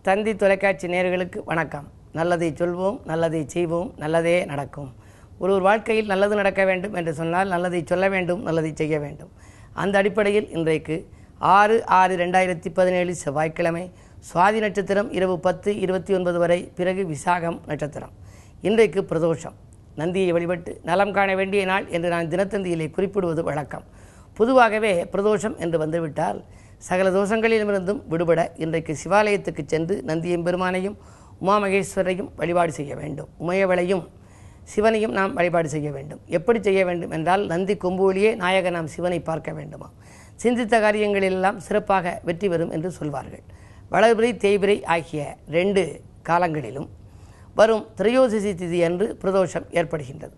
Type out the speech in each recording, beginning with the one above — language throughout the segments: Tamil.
தந்தி தொலைக்காட்சி நேயர்களுக்கு வணக்கம். நல்லதை சொல்வோம், நல்லதை செய்வோம், நல்லதே நடக்கும். ஒரு வாழ்க்கையில் நல்லது நடக்க வேண்டும் என்று சொன்னால் நல்லதை சொல்ல வேண்டும், நல்லதை செய்ய வேண்டும். அந்த அடிப்படையில் இன்றைக்கு 6/6/2017 செவ்வாய்க்கிழமை சுவாதி நட்சத்திரம் இரவு 10:29 வரை, பிறகு விசாகம் நட்சத்திரம். இன்றைக்கு பிரதோஷம். நந்தியை வழிபட்டு நலம் காண வேண்டிய நாள் என்று நான் தினத்தந்தியிலே குறிப்பிடுவது வழக்கம். பொதுவாகவே பிரதோஷம் என்று வந்துவிட்டால் சகல தோஷங்களிலுமிருந்தும் விடுபட இன்றைக்கு சிவாலயத்துக்கு சென்று நந்தியம் பெருமானையும் உமாமகேஸ்வரையும் வழிபாடு செய்ய வேண்டும். உமையவளையும் சிவனையும் நாம் வழிபாடு செய்ய வேண்டும். எப்படி செய்ய வேண்டும் என்றால், நந்தி கொம்புவழியே நாயக நாம் சிவனை பார்க்க வேண்டுமா? சிந்தித்த காரியங்களெல்லாம் சிறப்பாக வெற்றி பெறும் என்று சொல்வார்கள். வளர்பிறை தேய்பிறை ஆகிய 2 காலங்களிலும் வரும் திரையோதசி திதி அன்று பிரதோஷம் ஏற்படுகின்றது.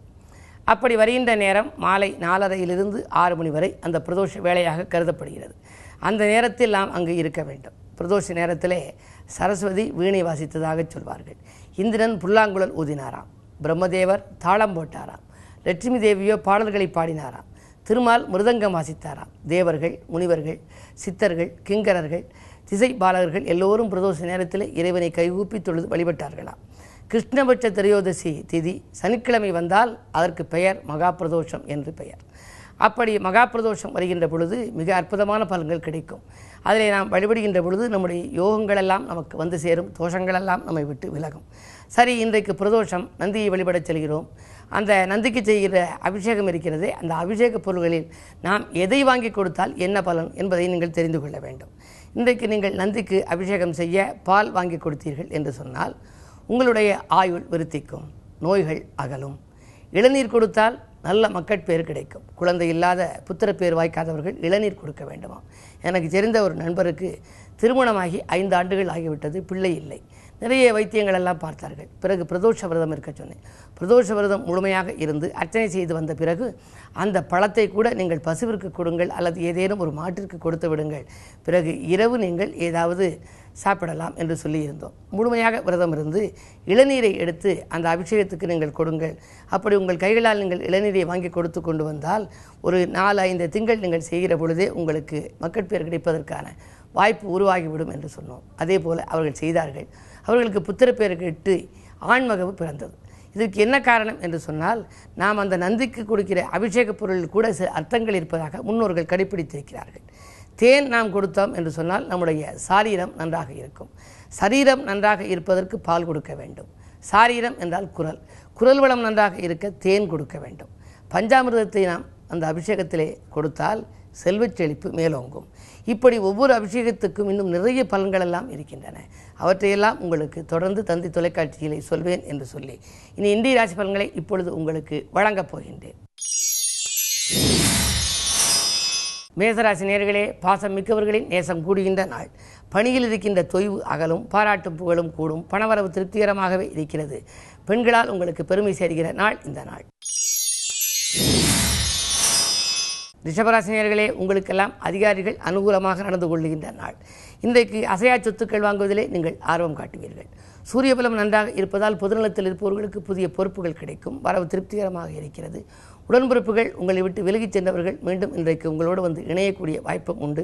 அப்படி வருகின்ற நேரம் மாலை 4:30 6 மணி வரை அந்த பிரதோஷ வேளையாக கருதப்படுகிறது. அந்த நேரத்தில் நாம் அங்கு இருக்க வேண்டும். பிரதோஷ நேரத்திலே சரஸ்வதி வீணை வாசித்ததாக சொல்வார்கள். இந்திரன் புல்லாங்குழல் ஊதினாராம், பிரம்மதேவர் தாளம் போட்டாராம், லட்சுமி தேவியோ பாடல்களை பாடினாராம், திருமால் மிருதங்கம் வாசித்தாராம். தேவர்கள், முனிவர்கள், சித்தர்கள், கிங்கரர்கள், திசை பாலகர்கள் எல்லோரும் பிரதோஷ நேரத்தில் இறைவனை கைகூப்பி தொழுது வழிபட்டார்களாம். கிருஷ்ணபட்ச திரையோதசி திதி சனிக்கிழமை வந்தால் அதற்கு பெயர் மகா பிரதோஷம் என்று பெயர். அப்படி மகா பிரதோஷம் வருகின்ற பொழுது மிக அற்புதமான பலன்கள் கிடைக்கும். அதிலே நாம் வழிபடுகின்ற பொழுது நம்முடைய யோகங்களெல்லாம் நமக்கு வந்து சேரும், தோஷங்களெல்லாம் நம்மை விட்டு விலகும். சரி, இன்றைக்கு பிரதோஷம், நந்தியை வழிபடச் செல்கிறோம். அந்த நந்திக்கு செய்கிற அபிஷேகம் இருக்கிறது. அந்த அபிஷேக பொருள்களில் நாம் எதை வாங்கி கொடுத்தால் என்ன பலன் என்பதை நீங்கள் தெரிந்து கொள்ள வேண்டும். இன்றைக்கு நீங்கள் நந்திக்கு அபிஷேகம் செய்ய பால் வாங்கி கொடுத்தீர்கள் என்று சொன்னால் உங்களுடைய ஆயுள் விருத்திக்கும், நோய்கள் அகலும். இளநீர் கொடுத்தால் நல்ல மக்கட்பேர் கிடைக்கும். குழந்தை இல்லாத புத்திரப்பேர் வாய்க்காதவர்கள் இளநீர் கொடுக்க வேண்டுமா? எனக்கு தெரிந்த ஒரு நண்பருக்கு திருமணமாகி 5 ஆண்டுகள் ஆகிவிட்டது, பிள்ளை இல்லை. நிறைய வைத்தியங்கள் எல்லாம் பார்த்தார்கள். பிறகு பிரதோஷ விரதம் இருக்க சொன்னேன். பிரதோஷ விரதம் முழுமையாக இருந்து அர்ச்சனை செய்து வந்த பிறகு அந்த பழத்தை கூட நீங்கள் பசுவிற்கு கொடுங்கள் அல்லது ஏதேனும் ஒரு மாட்டிற்கு கொடுத்து விடுங்கள். பிறகு இரவு நீங்கள் ஏதாவது சாப்பிடலாம் என்று சொல்லியிருந்தோம். முழுமையாக விரதம் இருந்து இளநீரை எடுத்து அந்த அபிஷேகத்துக்கு நீங்கள் கொடுங்கள். அப்படி உங்கள் கைகளால் நீங்கள் இளநீரை வாங்கி கொடுத்து கொண்டு வந்தால் ஒரு 4-5 திங்கள் நீங்கள் செய்கிற பொழுதே உங்களுக்கு மக்கட்பேர் கிடைப்பதற்கான வாய்ப்பு உருவாகிவிடும் என்று சொன்னோம். அதே போல் அவர்கள் செய்தார்கள். அவர்களுக்கு புத்திரப்பேர் கேட்டு ஆண்மகவு பிறந்தது. இதற்கு என்ன காரணம் என்று சொன்னால், நாம் அந்த நந்திக்கு கொடுக்கிற அபிஷேக பொருளில் கூட சில அர்த்தங்கள் இருப்பதாக முன்னோர்கள் கடைப்பிடித்திருக்கிறார்கள். தேன் நாம் கொடுத்தோம் என்று சொன்னால் நம்முடைய சாரீரம் நன்றாக இருக்கும். சரீரம் நன்றாக இருப்பதற்கு பால் கொடுக்க வேண்டும். சாரீரம் என்றால் குரல், குரல் வளம் நன்றாக இருக்க தேன் கொடுக்க வேண்டும். பஞ்சாமிர்தத்தை நாம் அந்த அபிஷேகத்திலே கொடுத்தால் செல்வச் செழிப்பு மேலோங்கும். இப்படி ஒவ்வொரு அபிஷேகத்துக்கும் இன்னும் நிறைய பலன்கள் எல்லாம் இருக்கின்றன. அவற்றையெல்லாம் உங்களுக்கு தொடர்ந்து தந்தி தொலைக்காட்சியிலே சொல்வேன் என்று சொல்லி இனி இந்திய ராசி பலன்களை இப்பொழுது உங்களுக்கு வழங்கப் போகின்றேன். மேசராசி நேயர்களே, பாசம் மிக்கவர்களின் நேசம் கூடுகின்ற நாள். பணியில் இருக்கின்ற தொய்வு அகலும், பாராட்டும் புகழும் கூடும், பணவரவு திருப்திகரமாகவே இருக்கிறது. பெண்களால் உங்களுக்கு பெருமை சேர்கிற நாள் இந்த நாள். ரிஷபராசினியர்களே, உங்களுக்கெல்லாம் அதிகாரிகள் அனுகூலமாக நடந்து கொள்கின்ற நாள். இன்றைக்கு அசையா சொத்துக்கள் வாங்குவதிலே நீங்கள் ஆர்வம் காட்டுவீர்கள். சூரிய பலம் நன்றாக இருப்பதால் பொதுநலத்தில் இருப்பவர்களுக்கு புதிய பொறுப்புகள் கிடைக்கும். வரவு திருப்திகரமாக இருக்கிறது. உடன்பிறப்புகள் உங்களை விட்டு விலகிச் சென்றவர்கள் மீண்டும் இன்றைக்கு உங்களோடு வந்து இணையக்கூடிய வாய்ப்பும் உண்டு.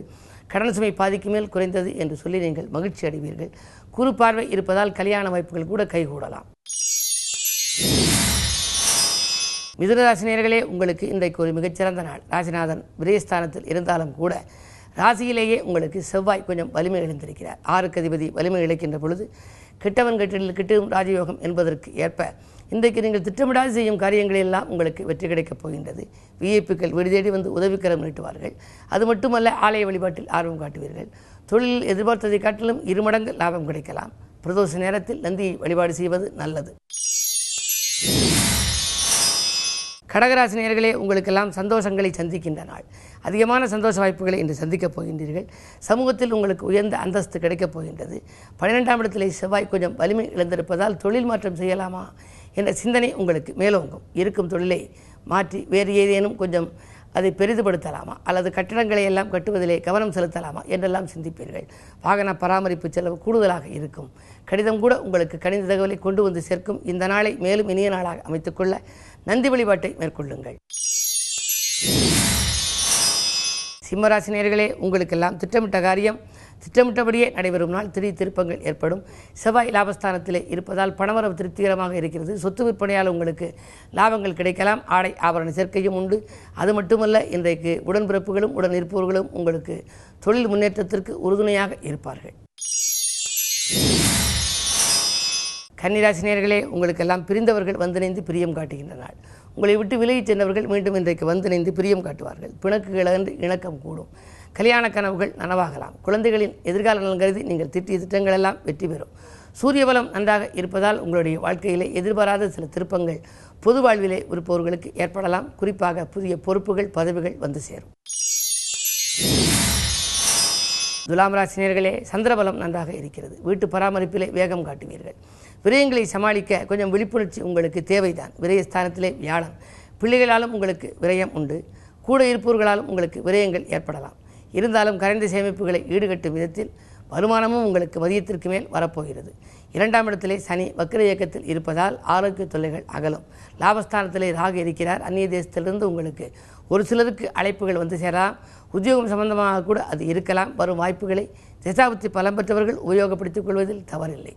கடன் சுமை பாதிக்கு மேல் குறைந்தது என்று சொல்லி நீங்கள் மகிழ்ச்சி அடைவீர்கள். குறு பார்வை இருப்பதால் கல்யாண வாய்ப்புகள் கூட கைகூடலாம். மிதுனராசினியர்களே, உங்களுக்கு இன்றைக்கு ஒரு மிகச்சிறந்த நாள். ராசிநாதன் விரயஸ்தானத்தில் இருந்தாலும் கூட ராசியிலேயே உங்களுக்கு செவ்வாய் கொஞ்சம் வலிமை இழந்திருக்கிறார். 6க்கு அதிபதி வலிமை இழக்கின்ற பொழுது கிட்டவன் கட்டில் கிட்டும் ராஜயோகம் என்பதற்கு ஏற்ப இன்றைக்கு நீங்கள் திட்டமிடாது செய்யும் காரியங்களெல்லாம் உங்களுக்கு வெற்றி கிடைக்கப் போகின்றது. விஐபிக்கள் வீடு தேடி வந்து உதவிக்கரம் நீட்டுவார்கள். அது மட்டுமல்ல, ஆலய வழிபாட்டில் ஆர்வம் காட்டுவீர்கள். தொழிலில் எதிர்பார்த்ததை காட்டிலும் 2 மடங்கு லாபம் கிடைக்கலாம். பிரதோஷ நேரத்தில் நந்தியை வழிபாடு செய்வது நல்லது. கடகராசி நேயர்களே, உங்களுக்கெல்லாம் சந்தோஷங்களை சந்திக்கின்ற நாள். அதிகமான சந்தோஷ வாய்ப்புகளை இன்று சந்திக்கப் போகின்றீர்கள். சமூகத்தில் உங்களுக்கு உயர்ந்த அந்தஸ்து கிடைக்கப் போகின்றது. 12ஆம் இடத்திலே செவ்வாய் கொஞ்சம் வலிமை இழந்திருப்பதால் தொழில் மாற்றம் செய்யலாமா என்ற சிந்தனை உங்களுக்கு மேலோங்கும். இருக்கும் தொழிலை மாற்றி வேறு ஏதேனும் கொஞ்சம் அதை பெரிதுபடுத்தலாமா அல்லது கட்டிடங்களை எல்லாம் கட்டுவதிலே கவனம் செலுத்தலாமா என்றெல்லாம் சிந்திப்பீர்கள். வாகன பராமரிப்பு செலவு கூடுதலாக இருக்கும். கடிதம் கூட உங்களுக்கு கணித தகவலை கொண்டு வந்து சேர்க்கும். இந்த நாளை மேலும் இனிய நாளாக அமைத்துக்கொள்ள நந்தி வழிபாட்டை மேற்கொள்ளுங்கள். சிம்மராசி நேயர்களே, உங்களுக்கெல்லாம் திட்டமிட்ட காரியம் திட்டமிட்டபடியே நடைபெறும் நாள். திடீர் திருப்பங்கள் ஏற்படும். செவ்வாய் லாபஸ்தானத்திலே இருப்பதால் பணவரவு திருப்திகரமாக இருக்கிறது. சொத்து விற்பனையால் உங்களுக்கு லாபங்கள் கிடைக்கலாம். ஆடை ஆபரண சேர்க்கையும் உண்டு. அது மட்டுமல்ல, இன்றைக்கு உடன்பிறப்புகளும் உடன் இருப்பவர்களும் உங்களுக்கு தொழில் முன்னேற்றத்திற்கு உறுதுணையாக இருப்பார்கள். கன்னிராசி நேயர்களே, உங்களுக்கெல்லாம் பிரிந்தவர்கள் வந்திணைந்து பிரியம் காட்டுகின்ற நாள். உங்களை விட்டு விலகிச் சென்றவர்கள் மீண்டும் இன்றைக்கு வந்திணைந்து பிரியம் காட்டுவார்கள். பிணக்குகளன்று இணக்கம் கூடும். கல்யாண கனவுகள் நனவாகலாம். குழந்தைகளின் எதிர்கால நலன் கருதி நீங்கள் திட்டிய திட்டங்கள் எல்லாம் வெற்றி பெறும். சூரிய பலம் நன்றாக இருப்பதால் உங்களுடைய வாழ்க்கையிலே எதிர்பாராத சில திருப்பங்கள் பொது வாழ்விலே இருப்பவர்களுக்கு ஏற்படலாம். குறிப்பாக புதிய பொறுப்புகள் பதவிகள் வந்து சேரும். துலாம் ராசினியர்களே, சந்திரபலம் நன்றாக இருக்கிறது. வீட்டு பராமரிப்பிலே வேகம் காட்டுவீர்கள். விரயங்களை சமாளிக்க கொஞ்சம் விழிப்புணர்ச்சி உங்களுக்கு தேவைதான். விரயஸ்தானத்திலே வியாழன். பிள்ளைகளாலும் உங்களுக்கு விரயம் உண்டு. கூட இருப்பவர்களாலும் உங்களுக்கு விரயங்கள் ஏற்படலாம். இருந்தாலும் கரைந்த சேமிப்புகளை ஈடுகட்டும் விதத்தில் வருமானமும் உங்களுக்கு மதியத்திற்கு மேல் வரப்போகிறது. 2ஆம் இடத்திலே சனி வக்ர இயக்கத்தில் இருப்பதால் ஆரோக்கிய தொல்லைகள் அகலும். லாபஸ்தானத்திலே ராகு இருக்கிறார். அந்நிய தேசத்திலிருந்து உங்களுக்கு ஒரு சிலருக்கு அழைப்புகள் வந்து சேரலாம். உத்தியோகம் சம்பந்தமாக கூட அது இருக்கலாம். வரும் வாய்ப்புகளை திசாபுத்தி பலம் பெற்றவர்கள் உபயோகப்படுத்திக் கொள்வதில் தவறில்லை.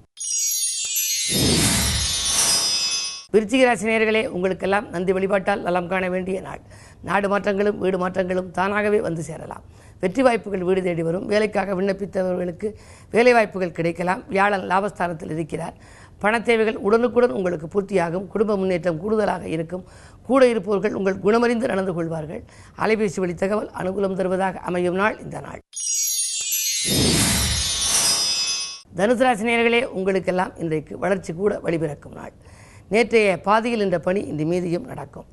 விருச்சிக ராசி நேயர்களே, உங்களுக்கெல்லாம் நந்தி வழிபாட்டால் நலம் காண வேண்டிய நாள். நாடு மாற்றங்களும் வீடு மாற்றங்களும் தானாகவே வந்து சேரலாம். வெற்றி வாய்ப்புகள் வீடு தேடி வரும். வேலைக்காக விண்ணப்பித்தவர்களுக்கு வேலை வாய்ப்புகள் கிடைக்கலாம். வியாழன் லாபஸ்தானத்தில் இருக்கிறார். பண தேவைகள் உடனுக்குடன் உங்களுக்கு பூர்த்தியாகும். குடும்ப முன்னேற்றம் கூடுதலாக இருக்கும். கூட இருப்பவர்கள் உங்கள் குணமறிந்து நடந்து கொள்வார்கள். அலைபேசி வழி தகவல் அனுகூலம் தருவதாக அமையும் நாள் இந்த நாள். தனுசு ராசி நேயர்களே, உங்களுக்கெல்லாம் இன்றைக்கு வளர்ச்சி கூட வழிபிறக்கும் நாள். நேற்றைய பாதியில் என்ற பணி இன்று மீதியும் நடக்கும்.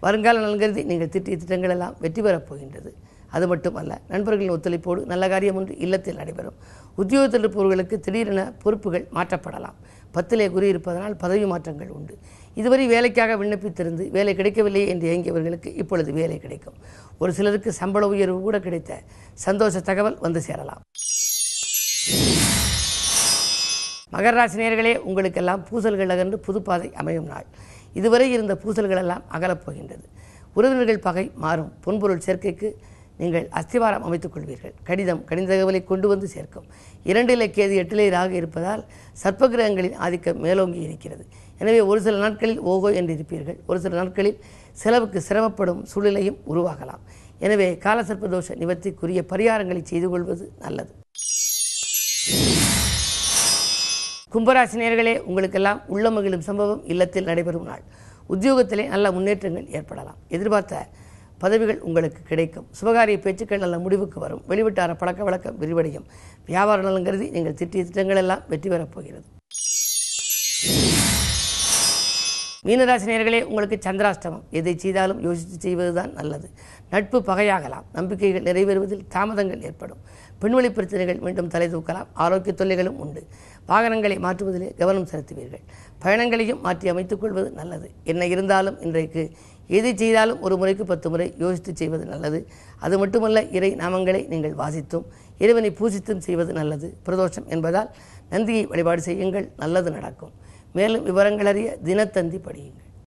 வருங்கால நலன்கருதி நீங்கள் திட்டிய திட்டங்கள் எல்லாம் வெற்றி பெறப் போகின்றது. அது மட்டுமல்ல, நண்பர்களின் ஒத்துழைப்போடு நல்ல காரியம் ஒன்று இல்லத்தில் நடைபெறும். உத்தியோகத்தில் இருப்பவர்களுக்கு திடீரென பொறுப்புகள் மாற்றப்படலாம். 10லே குறி இருப்பதனால் பதவி மாற்றங்கள் உண்டு. இதுவரை வேலைக்காக விண்ணப்பித்திருந்து வேலை கிடைக்கவில்லை என்று இயங்கியவர்களுக்கு இப்பொழுது வேலை கிடைக்கும். ஒரு சிலருக்கு சம்பள உயர்வு கூட கிடைத்த சந்தோஷ தகவல் வந்து சேரலாம். மகர ராசி நேயர்களே, உங்களுக்கெல்லாம் பூசல்கள் அகன்று புதுப்பாதை அமையும் நாள். இதுவரை இருந்த பூசல்கள் எல்லாம் அகலப் போகின்றது. உறவினர்கள் பகை மாறும். பொன்பொருள் சேர்க்கைக்கு நீங்கள் அஸ்திவாரம் அமைத்துக் கொள்வீர்கள். கடித தகவலை கொண்டு வந்து சேர்க்கும். 2லே கேது 8லே ராகு இருப்பதால் சர்ப்பகிரகங்களின் ஆதிக்கம் மேலோங்கி இருக்கிறது. எனவே ஒரு சில நாட்களில் ஓகோ என்று இருப்பீர்கள். ஒரு சில நாட்களில் செலவுக்கு சிரமப்படும் சூழ்நிலையும் உருவாகலாம். எனவே காலசர்ப்ப தோஷ நிவர்த்திக்குரிய பரிகாரங்களை செய்து கொள்வது நல்லது. கும்பராசி நேயர்களே, உங்களுக்கெல்லாம் உள்ள மகிழும் சம்பவம் இல்லத்தில் நடைபெறும் நாள். உத்தியோகத்திலே நல்ல முன்னேற்றங்கள் ஏற்படலாம். எதிர்பார்த்த பதவிகள் உங்களுக்கு கிடைக்கும். சுபகாரிய பேச்சுக்கள் நல்ல முடிவுக்கு வரும். வெளிவட்டார பழக்க வழக்கம் விரிவடையும். வியாபார நலன் கருதி நீங்கள் திட்டிய திட்டங்கள் எல்லாம் வெற்றி பெறப் போகிறது. மீனராசி நேயர்களே, உங்களுக்கு சந்திராஷ்டமம். எதை செய்தாலும் யோசித்து செய்வதுதான் நல்லது. நட்பு பகையாகலாம். நம்பிக்கைகள் நிறைவேறுவதில் தாமதங்கள் ஏற்படும். பெண்வெளி பிரச்சனைகள் மீண்டும் தலை தூக்கலாம். ஆரோக்கிய தொல்லைகளும் உண்டு. வாகனங்களை மாற்றுவதிலே கவனம் செலுத்துவீர்கள். பயணங்களையும் மாற்றி அமைத்துக் கொள்வது நல்லது. என்ன இருந்தாலும் இன்றைக்கு எதை செய்தாலும் ஒரு முறைக்கு 10 முறை யோசித்து செய்வது நல்லது. அது மட்டுமல்ல, இறை நாமங்களை நீங்கள் வாசித்தும் இறைவனை பூசித்தும் செய்வது நல்லது. பிரதோஷம் என்பதால் நந்தியை வழிபாடு செய்யுங்கள். நல்லது நடக்கும். மேலும் விவரங்கள் அறிய தினத்தந்தி படியுங்கள்.